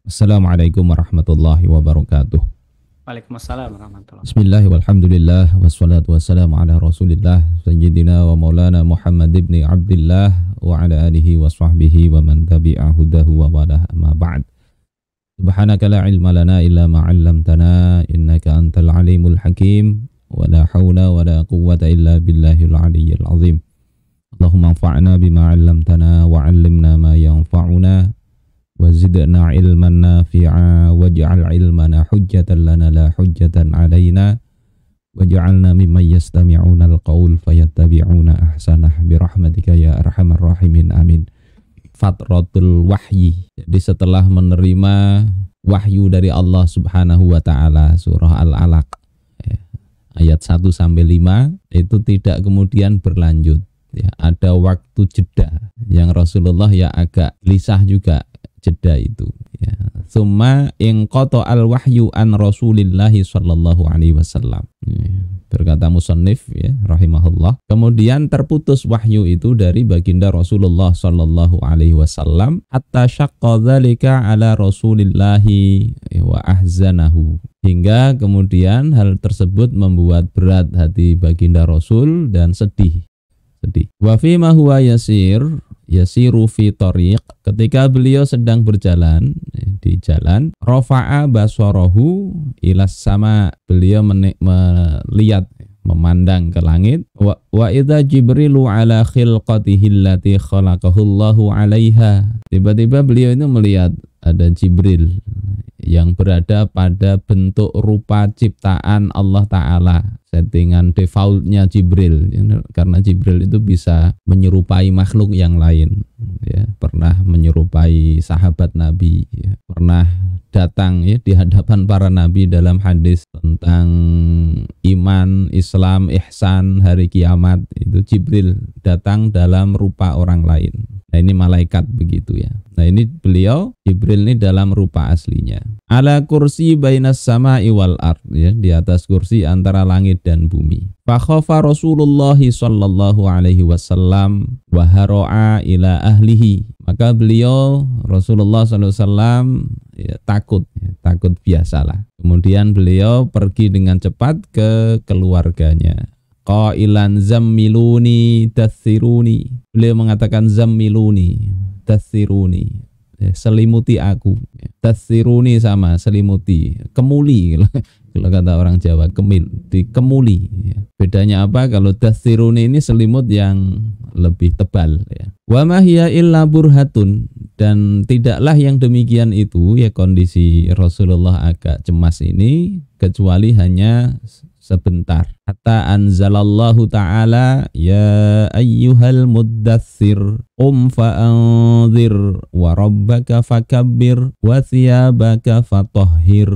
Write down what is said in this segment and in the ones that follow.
Assalamualaikum warahmatullahi wabarakatuh. Waalaikumsalam warahmatullahi. Bismillah walhamdulillah wassalatu wassalamu ala rasulillah sayyidina wa maulana Muhammad ibn Abdullah wa ala alihi wa sahbihi wa man tabi'a hudahu wa wala amma ba'd. Subhanaka la ilma lana illa ma 'allamtana innaka antal alimul hakim wa la hawla wa la quwwata illa billahil aliyyil azim. Allahumma anfa'na bima 'allamtana wa 'allimna ma yanfa'una wazidna ilman nafi'a waj'al ilmana hujjatan lana la hujjatan alaina waj'alna mimman yastami'una alqaul fayattabi'una ahsanah birahmatika ya arhamar rahimin amin. Fatratul wahyi, jadi setelah menerima wahyu dari Allah Subhanahu wa taala, surah Al-Alaq ayat 1 sampai 5 itu tidak kemudian berlanjut ya, ada waktu jeda yang Rasulullah ya agak lisah juga jeda itu ya. Summa inqata al-wahyu an Rasulillahi sallallahu alaihi wasallam. Berkata musannif ya rahimahullah, kemudian terputus wahyu itu dari baginda Rasulullah sallallahu alaihi wasallam hatta syaqqa dzalika ala Rasulillahi wa ahzanahu, hingga kemudian hal tersebut membuat berat hati baginda Rasul dan sedih. Wa fi ma huwa yasiru fi tariq, ketika beliau sedang berjalan di jalan, rafa'a basarahu ilas sama, beliau melihat memandang ke langit, wa idza jibrilu ala khilqatihi allati khalaqahu Allahu 'alaiha, tiba-tiba beliau itu melihat ada Jibril yang berada pada bentuk rupa ciptaan Allah Ta'ala, settingan defaultnya Jibril, karena Jibril itu bisa menyerupai makhluk yang lain ya, pernah menyerupai sahabat Nabi ya, pernah datang ya di hadapan para nabi dalam hadis tentang iman, Islam, ihsan, hari kiamat, itu Jibril datang dalam rupa orang lain. Nah ini malaikat begitu ya. Nah ini beliau Jibril ini dalam rupa aslinya. Ala kursi bainas sama'i wal ard ya, di atas kursi antara langit dan bumi. Fa khafa Rasulullah sallallahu alaihi wasallam wa hara'a ila ahlihi. Maka beliau Rasulullah sallallahu alaihi wasallam ya, takut biasalah. Kemudian beliau pergi dengan cepat ke keluarganya. Qailan zammiluni tathiruni, beliau mengatakan zammiluni tathiruni, selimuti aku. Tathiruni sama selimuti, kemuli kalau kata orang Jawa, dikemuli. Bedanya apa? Kalau tathiruni ini selimut yang lebih tebal ya. Wa ma hiya illa burhatun, dan tidaklah yang demikian itu ya, kondisi Rasulullah agak cemas ini kecuali hanya sebentar. Hatta anzalallahu ta'ala ya ayyuhal muddathir fa'anzir wa rabbaka fakabbir wa thiyabaka fatahhir.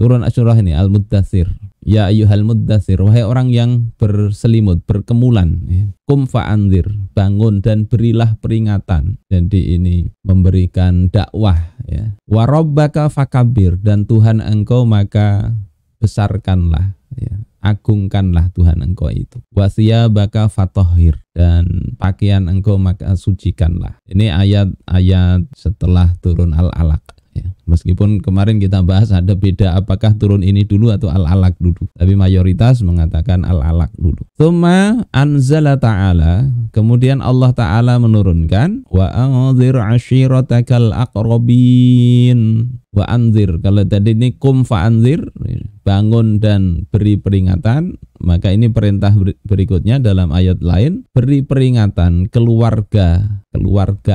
Turun surah ini Al-Muddathir. Ya ayyuhal muddathir, wahai orang yang berselimut, berkemulan ya. Fa'anzir, bangun dan berilah peringatan. Jadi ini memberikan dakwah ya. Wa rabbaka fakabbir, dan Tuhan engkau maka besarkanlah ya, agungkanlah Tuhan engkau itu. Wasiyabaka fatahhir, dan pakaian engkau maka sucikanlah. Ini ayat-ayat setelah turun Al-Alaq ya. Meskipun kemarin kita bahas ada beda apakah turun ini dulu atau Al-Alaq dulu, tapi mayoritas mengatakan Al-Alaq dulu. Tsumma anzala ta'ala, kemudian Allah Ta'ala menurunkan wa anzir ashiratakal aqrabin. Wa anzir, kalau tadi ini fa'anzir, bangun dan beri peringatan, maka ini perintah berikutnya dalam ayat lain, beri peringatan keluarga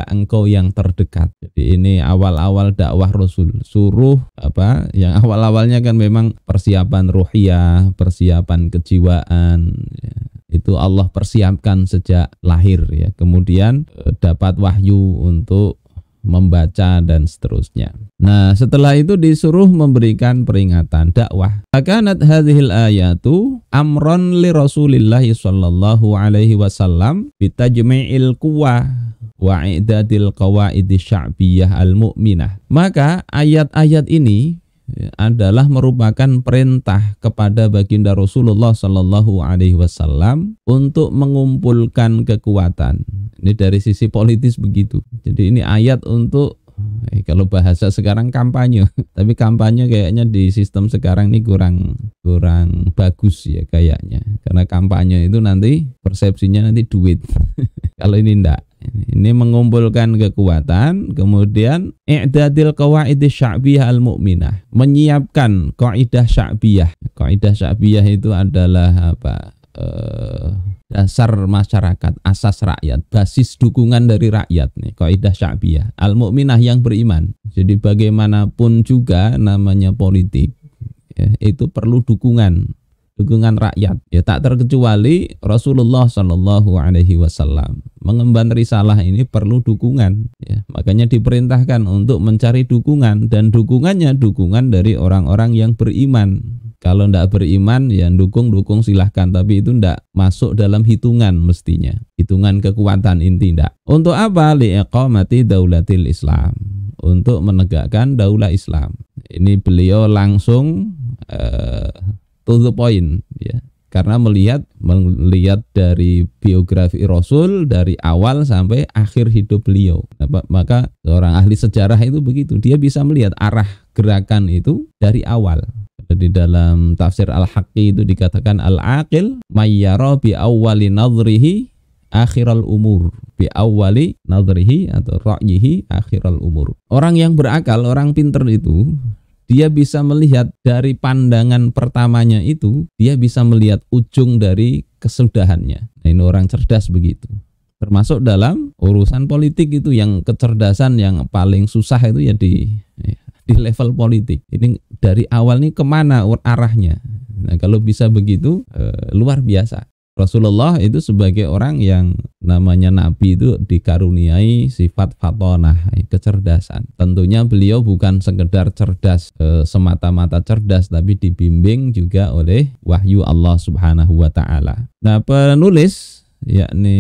engkau yang terdekat. Jadi ini awal-awal dakwah Rasul, suruh apa yang awal-awalnya kan memang persiapan ruhiyah, persiapan kejiwaan ya. Itu Allah persiapkan sejak lahir ya, kemudian dapat wahyu untuk membaca dan seterusnya. Nah, setelah itu disuruh memberikan peringatan, dakwah. Akanat hadhil ayatu amron li Rasulillah sallallahu alaihi wasallam bitajmi'il quwwah wa i'dadil qawaidi sya'biyah al-mu'minah. Maka ayat-ayat ini adalah merupakan perintah kepada baginda Rasulullah sallallahu alaihi wasallam untuk mengumpulkan kekuatan. Ini dari sisi politis begitu. Jadi ini ayat untuk Kalau bahasa sekarang kampanye, tapi kampanye kayaknya di sistem sekarang ini kurang bagus ya kayaknya. Karena kampanye itu nanti persepsinya nanti duit. Kalau ini enggak. Ini mengumpulkan kekuatan, kemudian i'dadil qawaid sya'biyah al-mu'minah, menyiapkan kaidah sya'biyah. Kaidah sya'biyah itu adalah apa? Dasar masyarakat, asas rakyat, basis dukungan dari rakyat nih, kaidah sya'biyah al-mu'minah yang beriman. Jadi bagaimanapun juga namanya politik ya, itu perlu dukungan rakyat ya, tak terkecuali Rasulullah Shallallahu Alaihi Wasallam mengemban risalah ini perlu dukungan ya, makanya diperintahkan untuk mencari dukungan, dan dukungannya dukungan dari orang-orang yang beriman. Kalau tidak beriman ya dukung silahkan, tapi itu tidak masuk dalam hitungan, mestinya hitungan kekuatan inti tidak. Untuk apa? Liiqamati daulatil Islam, untuk menegakkan daulah Islam. Ini beliau langsung to the point ya, karena melihat dari biografi Rasul dari awal sampai akhir hidup beliau. Maka seorang ahli sejarah itu begitu, dia bisa melihat arah gerakan itu dari awal. Di dalam tafsir Al-Haqqi itu dikatakan al-aqil mayyara bi awwali nadhrihi akhiral umur, bi awwali nadhrihi atau ra'yihi akhiral umur. Orang yang berakal, orang pinter itu dia bisa melihat dari pandangan pertamanya itu, dia bisa melihat ujung dari kesudahannya. Nah, ini orang cerdas begitu. Termasuk dalam urusan politik itu, yang kecerdasan yang paling susah itu ya di level politik. Ini dari awal nih kemana arahnya. Nah, kalau bisa begitu luar biasa. Rasulullah itu sebagai orang yang namanya Nabi itu dikaruniai sifat fatonah, kecerdasan. Tentunya beliau bukan sekedar cerdas semata-mata cerdas, tapi dibimbing juga oleh wahyu Allah Subhanahu wa taala. Nah, penulis yakni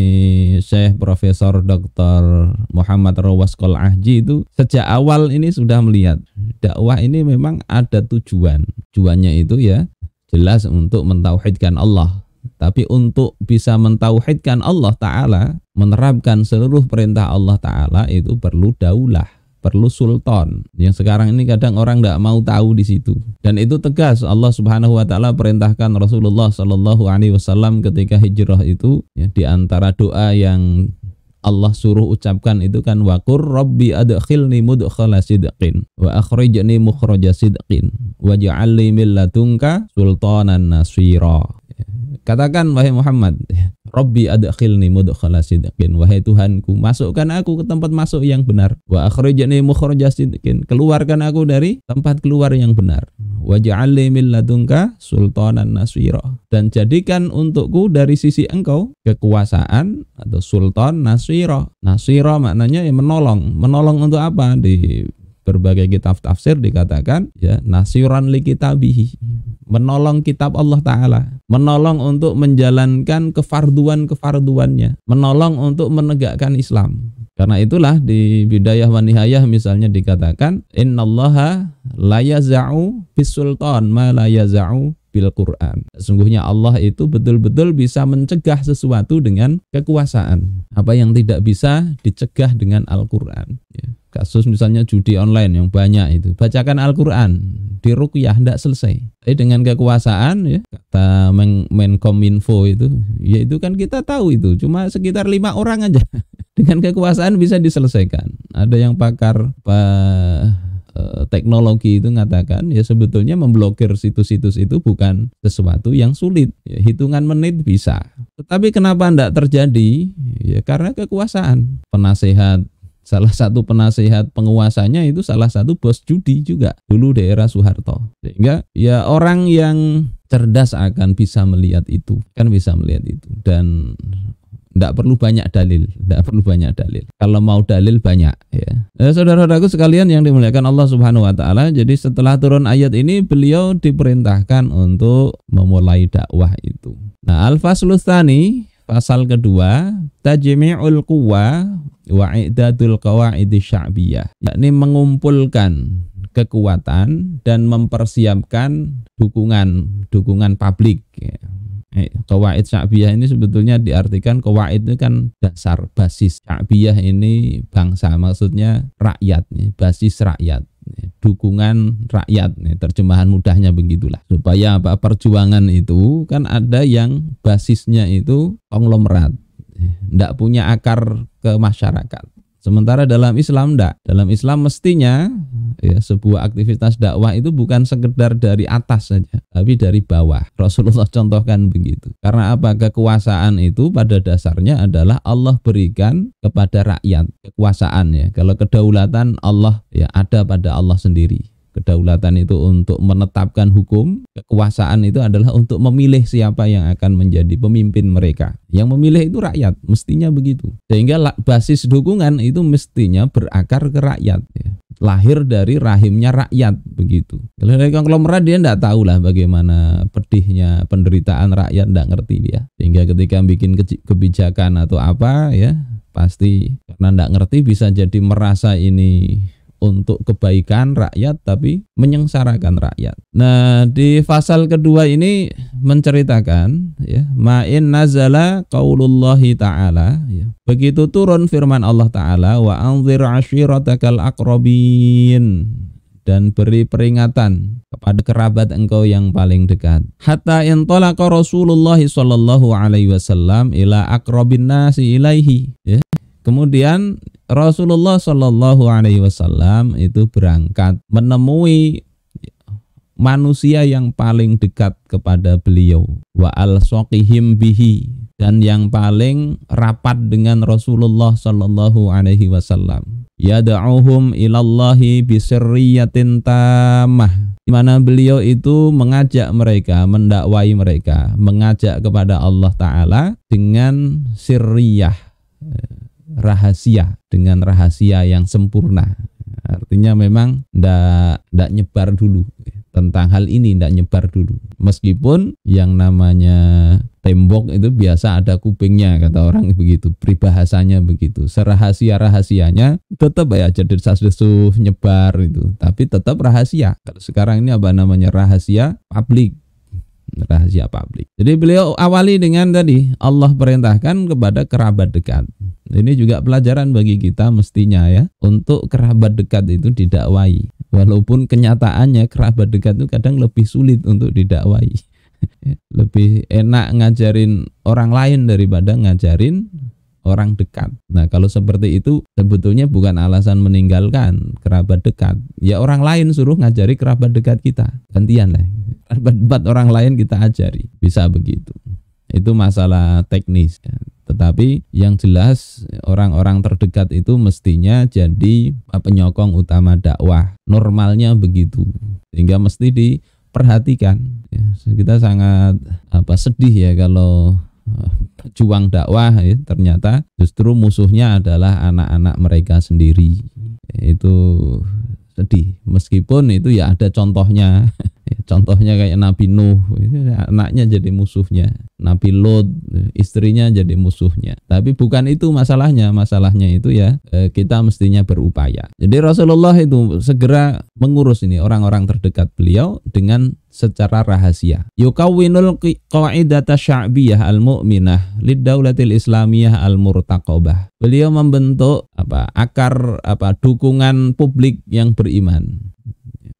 Syekh Profesor Dr. Muhammad Rawas Qol-Ahji itu sejak awal ini sudah melihat dakwah ini memang ada tujuan. Tujuannya itu ya jelas untuk mentauhidkan Allah. Tapi untuk bisa mentauhidkan Allah Ta'ala, menerapkan seluruh perintah Allah Ta'ala, itu perlu daulah, perlu sultan. Yang sekarang ini kadang orang tidak mau tahu di situ. Dan itu tegas Allah Subhanahu wa taala perintahkan Rasulullah Shallallahu alaihi wasallam ketika hijrah itu ya, di antara doa yang Allah suruh ucapkan itu kan waqur rabbi adkhilni mudkhala sidqin wa akhrijni mukhraja sidqin waj'alni min ladunka sultanan nasira. Katakan wahai Muhammad, Rabbi adkhilni mudkhala sidqin, wahai Tuhanku, masukkan aku ke tempat masuk yang benar. Wa akhrijni mukhraja sidqin, keluarkan aku dari tempat keluar yang benar. Waj'alni min ladunka sultanan nasira, dan jadikan untukku dari sisi engkau kekuasaan atau sultan nasira. Nasira maknanya ya menolong. Menolong untuk apa? Di berbagai kitab tafsir dikatakan ya nasiran li kitabihi, menolong kitab Allah Ta'ala, menolong untuk menjalankan kefarduan-kefarduannya, menolong untuk menegakkan Islam. Karena itulah di Bidayah wa Nihayah misalnya dikatakan innallaha la yaza'u bis sultan ma la yaza'u bil Quran. Sesungguhnya Allah itu betul-betul bisa mencegah sesuatu dengan kekuasaan, apa yang tidak bisa dicegah dengan Al-Quran ya. Kasus misalnya judi online yang banyak itu, bacakan Al-Quran, di ruqyah tidak selesai. Tapi dengan kekuasaan ya, kata Menkominfo itu, ya itu kan kita tahu itu cuma sekitar 5 orang aja. Dengan kekuasaan bisa diselesaikan. Ada yang pakar teknologi itu mengatakan ya sebetulnya memblokir situs-situs itu bukan sesuatu yang sulit ya, hitungan menit bisa. Tetapi kenapa tidak terjadi? Ya karena kekuasaan. Salah satu penasehat penguasanya itu salah satu bos judi juga dulu di era Soeharto. Sehingga ya orang yang cerdas akan bisa melihat itu, dan tidak perlu banyak dalil. Kalau mau dalil banyak ya. Saudara-saudaraku sekalian yang dimuliakan Allah Subhanahu wa taala, jadi setelah turun ayat ini beliau diperintahkan untuk memulai dakwah itu. Nah, al-faslus tsani, pasal kedua, tajmi'ul quwa wa i'dadul qawaid sya'biyah, yakni mengumpulkan kekuatan dan mempersiapkan dukungan publik ya. Qawaid Sya'biyah ini sebetulnya diartikan qawaid itu kan dasar, basis. Sya'biyah ini bangsa, maksudnya rakyat, basis rakyat, dukungan rakyat, terjemahan mudahnya begitulah. Supaya perjuangan itu kan ada yang basisnya itu konglomerat, tidak punya akar ke masyarakat. Sementara dalam Islam enggak. Dalam Islam mestinya ya, sebuah aktivitas dakwah itu bukan sekedar dari atas saja, tapi dari bawah. Rasulullah contohkan begitu. Karena apa? Kekuasaan itu pada dasarnya adalah Allah berikan kepada rakyat. Kekuasaan ya. Kalau kedaulatan Allah ya ada pada Allah sendiri. Kedaulatan itu untuk menetapkan hukum, kekuasaan itu adalah untuk memilih siapa yang akan menjadi pemimpin mereka. Yang memilih itu rakyat, mestinya begitu. Sehingga basis dukungan itu mestinya berakar ke rakyat. Ya. Lahir dari rahimnya rakyat, begitu. Kalau dari konglomerat dia tidak tahu lah bagaimana pedihnya penderitaan rakyat, tidak ngerti dia. Sehingga ketika bikin kebijakan atau apa ya, pasti karena tidak ngerti bisa jadi merasa ini untuk kebaikan rakyat tapi menyengsarakan rakyat. Nah, di pasal kedua ini menceritakan ya, ma'in nazala qaulullahi ta'ala ya. Begitu turun firman Allah Ta'ala, wa anzir ashiratakal aqrabin, dan beri peringatan kepada kerabat engkau yang paling dekat. Hatta intalaqa Rasulullah sallallahu alaihi wasallam ila aqrabin nasi ilaihi ya. Kemudian Rasulullah Shallallahu Alaihi Wasallam itu berangkat menemui manusia yang paling dekat kepada beliau, wa al-soqihim bihi, dan yang paling rapat dengan Rasulullah Shallallahu Alaihi Wasallam. Yada'uhum ilallahi bisirriyatin tamah, di mana beliau itu mengajak mereka, mendakwai mereka, mengajak kepada Allah Ta'ala dengan sirriyah, rahasia, dengan rahasia yang sempurna. Artinya memang ndak nyebar dulu tentang hal ini, ndak nyebar dulu. Meskipun yang namanya tembok itu biasa ada kupingnya, kata orang begitu, peribahasanya begitu. Serahasia-rahasianya tetap ya jadi desas-desus nyebar itu, tapi tetap rahasia. Kalau sekarang ini apa namanya, rahasia publik. Rahasia publik. Jadi beliau awali dengan tadi Allah perintahkan kepada kerabat dekat. Ini juga pelajaran bagi kita mestinya ya, untuk kerabat dekat itu didakwai. Walaupun kenyataannya kerabat dekat itu kadang lebih sulit untuk didakwai. Lebih enak ngajarin orang lain daripada ngajarin orang dekat. Nah, kalau seperti itu sebetulnya bukan alasan meninggalkan kerabat dekat. Ya orang lain suruh ngajari kerabat dekat kita. Gantian lah. Kerabat orang lain kita ajari. Bisa begitu. Itu masalah teknis. Tetapi yang jelas orang-orang terdekat itu mestinya jadi penyokong utama dakwah. Normalnya begitu. Sehingga mesti diperhatikan. Ya, kita sangat sedih ya kalau pejuang dakwah ya, ternyata justru musuhnya adalah anak-anak mereka sendiri. Itu sedih. Meskipun itu ya ada contohnya. Contohnya kayak Nabi Nuh, anaknya jadi musuhnya. Nabi Lot, istrinya jadi musuhnya. Tapi bukan itu masalahnya. Masalahnya itu ya kita mestinya berupaya. Jadi Rasulullah itu segera mengurus ini orang-orang terdekat beliau dengan secara rahasia. Yukawwinul qaidata sya'biyah al-mu'minah lid-daulatil islamiyah al-murtaqabah. Beliau membentuk akar dukungan publik yang beriman.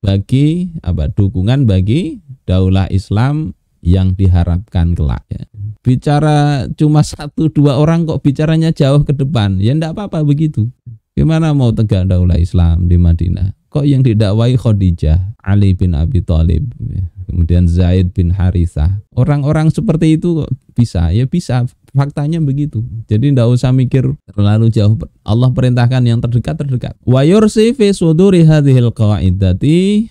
Bagi dukungan bagi daulah Islam yang diharapkan kelak ya. Bicara cuma 1-2 orang kok bicaranya jauh ke depan, ya enggak apa-apa begitu. Gimana mau tegak daulah Islam di Madinah? Kok yang didakwai Khadijah, Ali bin Abi Thalib, kemudian Zaid bin Harithah. Orang-orang seperti itu bisa, ya bisa. Faktanya begitu. Jadi tidak usah mikir terlalu jauh. Allah perintahkan yang terdekat. Wa yursi fi suduri hadhil qaidati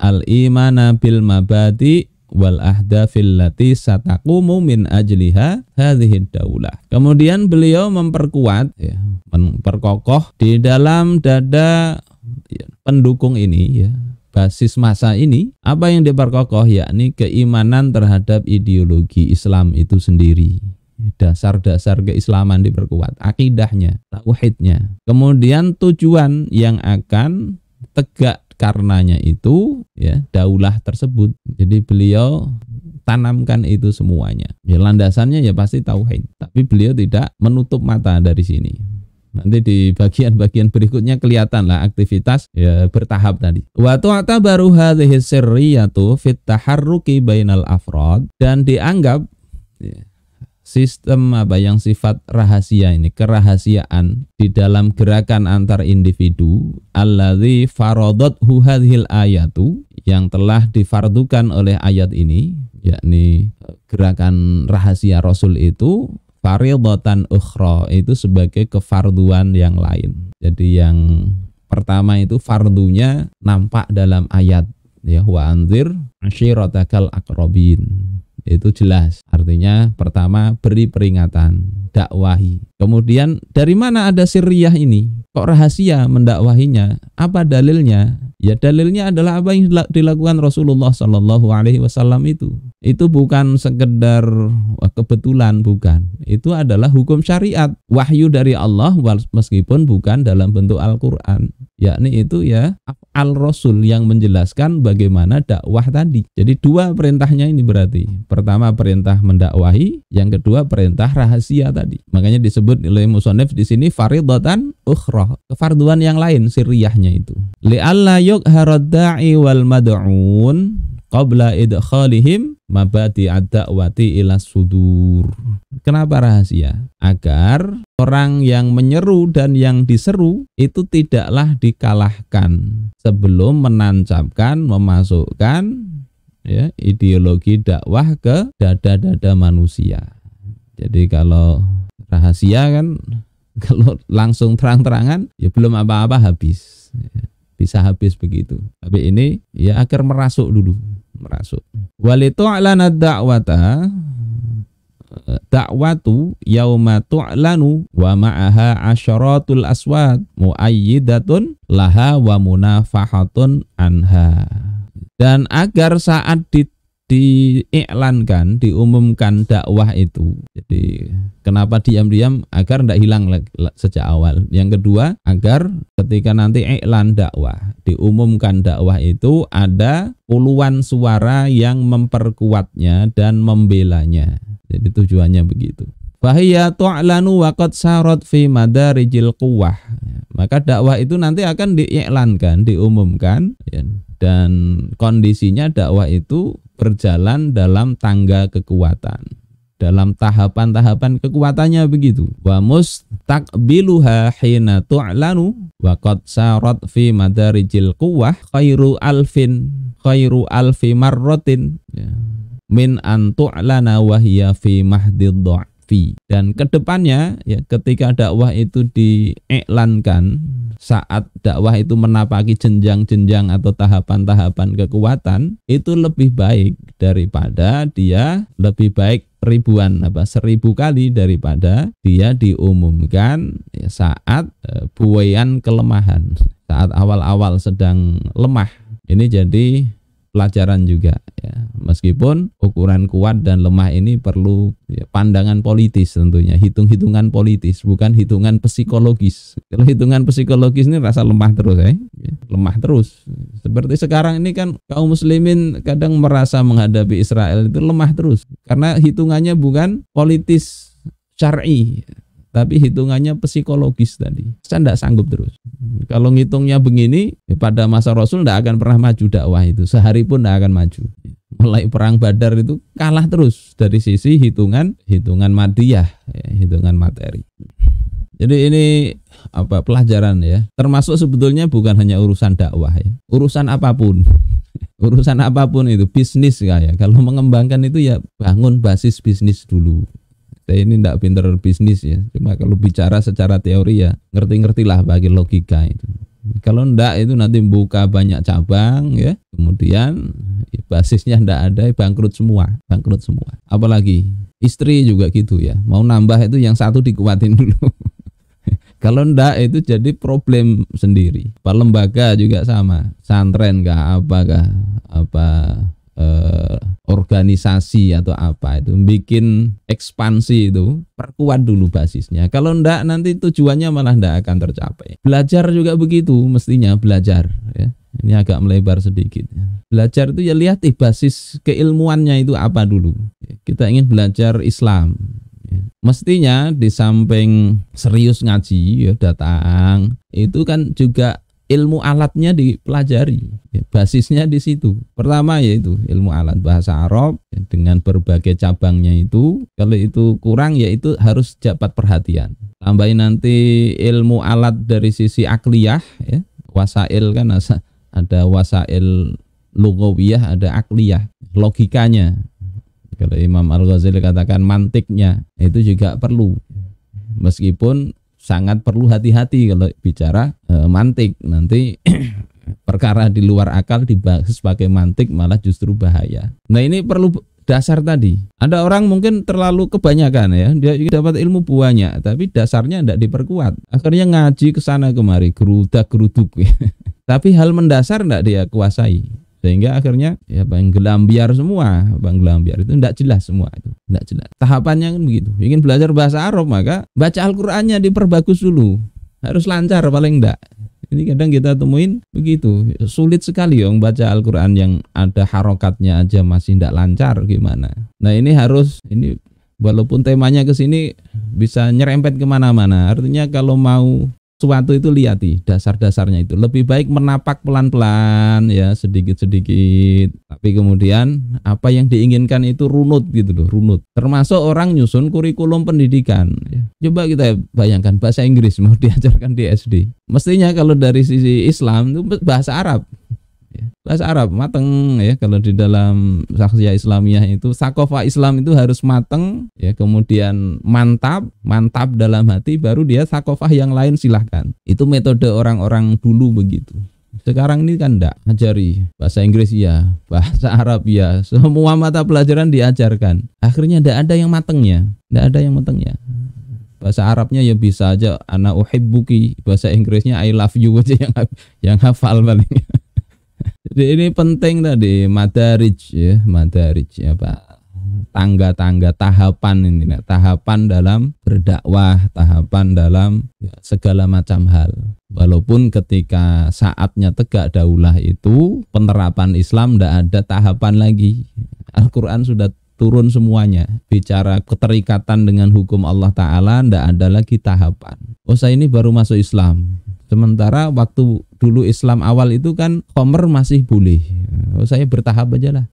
al-imana bil mabadi wal ahdafil lati sataqumu min ajliha hadhihi daulah. Kemudian beliau memperkuat ya, memperkokoh di dalam dada ya, pendukung ini ya, basis masa ini, apa yang diperkokoh yakni keimanan terhadap ideologi Islam itu sendiri. Dasar-dasar keislaman diperkuat, akidahnya, tauhidnya. Kemudian tujuan yang akan tegak karenanya itu ya daulah tersebut. Jadi beliau tanamkan itu semuanya. Ya landasannya ya pasti tauhid, tapi beliau tidak menutup mata dari sini. Nanti di bagian-bagian berikutnya kelihatan lah aktivitas ya bertahap tadi. Wa tu'tabaru hadhihi sirriyatu fit taharruki bainal afrad, dan dianggap ya, sistem yang sifat rahasia ini, kerahasiaan di dalam gerakan antar individu, alladzi faradathu hadhil ayatu, yang telah difardukan oleh ayat ini, yakni gerakan rahasia Rasul itu faridatan ukhra, itu sebagai kefarduan yang lain. Jadi yang pertama itu fardunya nampak dalam ayat ya, wa anzir ashiratakal aqrabin. Itu jelas. Artinya pertama beri peringatan, dakwahi. Kemudian dari mana ada sirriyah ini? Kok rahasia mendakwahinya? Apa dalilnya? Ya dalilnya adalah apa yang dilakukan Rasulullah Shallallahu Alaihi Wasallam itu. Itu bukan sekedar kebetulan, bukan. Itu adalah hukum syariat, wahyu dari Allah meskipun bukan dalam bentuk Al-Quran. Yakni itu ya al-Rasul yang menjelaskan bagaimana dakwah tadi. Jadi dua perintahnya ini berarti. Pertama perintah mendakwahi, yang kedua perintah rahasia tadi. Makanya disebut oleh musannif di sini faridatan ukhra, kefarduan yang lain sirriyahnya itu. Li'alla yuqharad da'i wal mad'un qabla idkhalihim mabadi ad-da'wati ila sudur. Kenapa rahasia? Agar orang yang menyeru dan yang diseru itu tidaklah dikalahkan sebelum menancapkan, memasukkan ya, ideologi dakwah ke dada-dada manusia. Jadi kalau rahasia kan, kalau langsung terang-terangan ya belum apa-apa habis. Bisa habis begitu. Tapi ini ya agar merasuk dulu, merasuk. Walitu'lana da'wata, da'watu yauma tu'lanu wa ma'aha asyaratul aswad muayyidatun laha wa munafahatun anha. Dan agar saat diiklankan, diumumkan dakwah itu. Jadi kenapa diam-diam? Agar tidak hilang sejak awal. Yang kedua, agar ketika nanti iklan dakwah, diumumkan dakwah itu ada puluhan suara yang memperkuatnya dan membelanya. Jadi tujuannya begitu. Fahiya tu'lanu wa qad sarat fi madarijil quwwah. Maka dakwah itu nanti akan diiklankan, diumumkan ya, dan kondisinya dakwah itu berjalan dalam tangga kekuatan, dalam tahapan-tahapan kekuatannya begitu. Wa mustaqbiluha hina tu'lanu wa qad sarat fi madarijil quwwah khairu alfi marratin ya, min an tu'lana wa hiya fi mahdid dha'fi. Dan kedepannya ya, ketika dakwah itu diiklankan, saat dakwah itu menapaki jenjang-jenjang atau tahapan-tahapan kekuatan, itu lebih baik daripada dia, lebih baik seribu kali daripada dia diumumkan ya, saat buaian kelemahan, saat awal-awal sedang lemah. Ini jadi pelajaran juga ya. Meskipun ukuran kuat dan lemah ini perlu ya, pandangan politis tentunya, hitung-hitungan politis, bukan hitungan psikologis. Kalau hitungan psikologis ini rasa lemah terus ya, lemah terus. Seperti sekarang ini kan kaum muslimin kadang merasa menghadapi Israel itu lemah terus karena hitungannya bukan politis syar'i, tapi hitungannya psikologis tadi. Saya tidak sanggup terus. Kalau ngitungnya begini, ya pada masa Rasul tidak akan pernah maju dakwah itu. Sehari pun tidak akan maju. Mulai perang Badar itu kalah terus dari sisi hitungan madiyah, ya, hitungan materi. Jadi ini apa pelajaran ya. Termasuk sebetulnya bukan hanya urusan dakwah ya. Urusan apapun. Urusan apapun itu, bisnis kayak. Kalau mengembangkan itu ya bangun basis bisnis dulu. Saya ini tidak pinter bisnis ya, cuma kalau bicara secara teori ya ngerti-ngertilah bagi logika itu. Kalau enggak itu nanti buka banyak cabang ya, kemudian ya, basisnya enggak ada, bangkrut semua. Apalagi istri juga gitu ya, mau nambah itu yang satu dikuatin dulu. Kalau enggak itu jadi problem sendiri. Pak lembaga juga sama, santren kah apakah organisasi atau apa itu bikin ekspansi itu perkuat dulu basisnya. Kalau enggak nanti tujuannya malah enggak akan tercapai. Belajar juga begitu, mestinya belajar ya. Ini agak melebar sedikit. Belajar itu ya lihat basis keilmuannya itu apa dulu. Kita ingin belajar Islam. Mestinya di samping serius ngaji ya datang, itu kan juga ilmu alatnya dipelajari. Basisnya di situ. Pertama yaitu ilmu alat bahasa Arab dengan berbagai cabangnya itu. Kalau itu kurang ya itu harus dapat perhatian. Tambahin nanti ilmu alat dari sisi akliyah ya. Wasail kan ada wasail lughawiyah, ada akliyah, logikanya. Kalau Imam Al-Ghazali katakan mantiknya itu juga perlu. Meskipun sangat perlu hati-hati kalau bicara mantik. Nanti perkara di luar akal dibahas pakai mantik malah justru bahaya. Nah ini perlu dasar tadi. Ada orang mungkin terlalu kebanyakan ya, dia dapat ilmu banyak tapi dasarnya tidak diperkuat. Akhirnya ngaji ke sana kemari, gerudak-geruduk. Tapi hal mendasar tidak dia kuasai. Sehingga akhirnya ya bang gelambiar semua, bang gelambiar itu tidak jelas semua itu, tidak jelas. Tahapannya kan begitu. Ingin belajar bahasa Arab maka baca Al-Qur'annya diperbagus dulu, harus lancar paling enggak. Ini kadang kita temuin begitu, sulit sekali yang baca Al-Qur'an yang ada harokatnya aja masih tidak lancar gimana. Nah ini harus ini walaupun temanya ke sini bisa nyerempet kemana-mana. Artinya kalau mau suatu itu lihati dasar-dasarnya itu. Lebih baik menapak pelan-pelan ya sedikit-sedikit. Tapi kemudian apa yang diinginkan itu runut gitu loh, runut. Termasuk orang nyusun kurikulum pendidikan. Ya. Coba kita bayangkan bahasa Inggris mau diajarkan di SD. Mestinya kalau dari sisi Islam itu bahasa Arab. Bahasa Arab mateng ya, kalau di dalam saksiyah Islamiyah itu sakofa Islam itu harus mateng ya, kemudian mantap dalam hati baru dia sakofah yang lain silahkan. Itu metode orang-orang dulu begitu. Sekarang ini kan enggak, ngajari bahasa Inggris ya, bahasa Arab ya, semua mata pelajaran diajarkan. Akhirnya enggak ada yang matengnya, Bahasa Arabnya ya bisa aja ana uhibbuki, bahasa Inggrisnya I love you aja yang hafal paling. Jadi ini penting tadi madarij ya Pak. Tangga-tangga tahapan ini, tahapan dalam berdakwah, tahapan dalam ya, segala macam hal. Walaupun ketika saatnya tegak daulah itu penerapan Islam tidak ada tahapan lagi. Al-Qur'an sudah turun semuanya. Bicara keterikatan dengan hukum Allah Ta'ala tidak ada lagi tahapan. Oh saya ini baru masuk Islam. Sementara waktu dulu Islam awal itu kan khamr masih boleh. Oh, saya bertahap aja lah.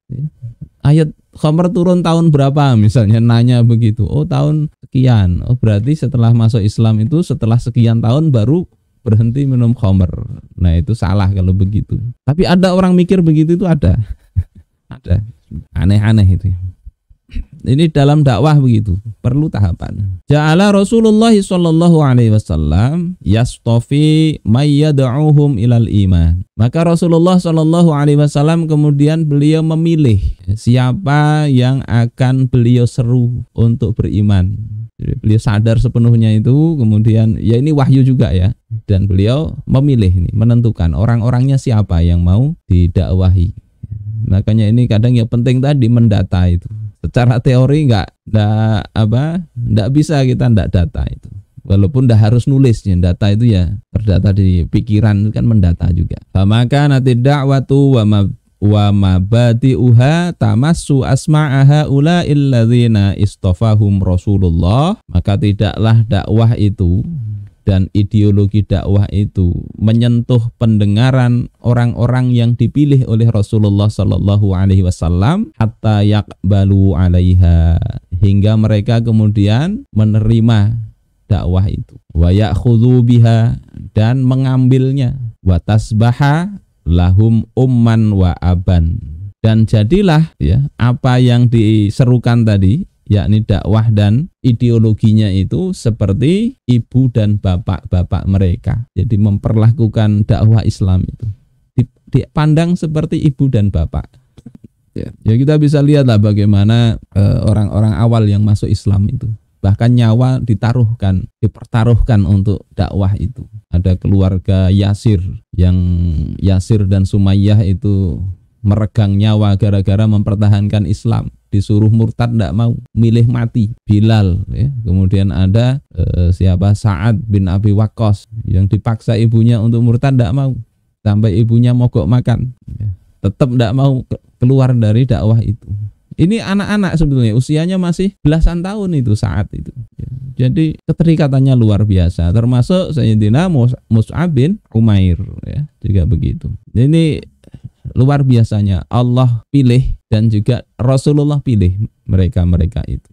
Ayat khamr turun tahun berapa misalnya nanya begitu. Oh tahun sekian. Oh berarti setelah masuk Islam itu setelah sekian tahun baru berhenti minum khamr. Nah itu salah kalau begitu. Tapi ada orang mikir begitu itu ada. Ada. Aneh-aneh itu. Ini dalam dakwah begitu, perlu tahapan. Ja'ala Rasulullah sallallahu alaihi wasallam yastafi may yad'uhum ilal iman. Maka Rasulullah sallallahu alaihi wasallam kemudian beliau memilih siapa yang akan beliau seru untuk beriman. Jadi beliau sadar sepenuhnya itu, kemudian ya ini wahyu juga ya. Dan beliau memilih ini, menentukan orang-orangnya siapa yang mau didakwahi. Makanya ini kadang ya penting tadi mendata itu. Secara teori enggak bisa kita enggak data itu. Walaupun enggak harus nulis ya, data itu ya terdata di pikiran itu kan mendata juga. Maka nanti da'watu wa mabadi'uha tamassu asma'aha ula'il ladzina istafahum Rasulullah. Maka tidaklah dakwah itu dan ideologi dakwah itu menyentuh pendengaran orang-orang yang dipilih oleh Rasulullah sallallahu alaihi wasallam hatta yaqbalu 'alaiha, hingga mereka kemudian menerima dakwah itu, wa ya'khudhu biha, dan mengambilnya, wa tasbaha lahum umman wa aban, dan jadilah ya apa yang diserukan tadi, yakni dakwah dan ideologinya itu seperti ibu dan bapak-bapak mereka. Jadi memperlakukan dakwah Islam itu dipandang seperti ibu dan bapak. Ya kita bisa lihatlah bagaimana orang-orang awal yang masuk Islam itu. Bahkan nyawa dipertaruhkan untuk dakwah itu. Ada keluarga Yasir, yang Yasir dan Sumayyah itu meregang nyawa gara-gara mempertahankan Islam. Disuruh murtad tidak mau, milih mati. Bilal ya. Kemudian ada Sa'ad bin Abi Waqqas yang dipaksa ibunya untuk murtad tidak mau. sampai ibunya mogok makan, tetap tidak mau keluar dari dakwah itu. Ini anak-anak sebetulnya usianya masih belasan tahun itu saat itu. Jadi keterikatannya luar biasa. Termasuk Sayyidina Mus'ab bin Umair ya, juga begitu. Ini luar biasanya Allah pilih dan juga Rasulullah pilih mereka-mereka itu.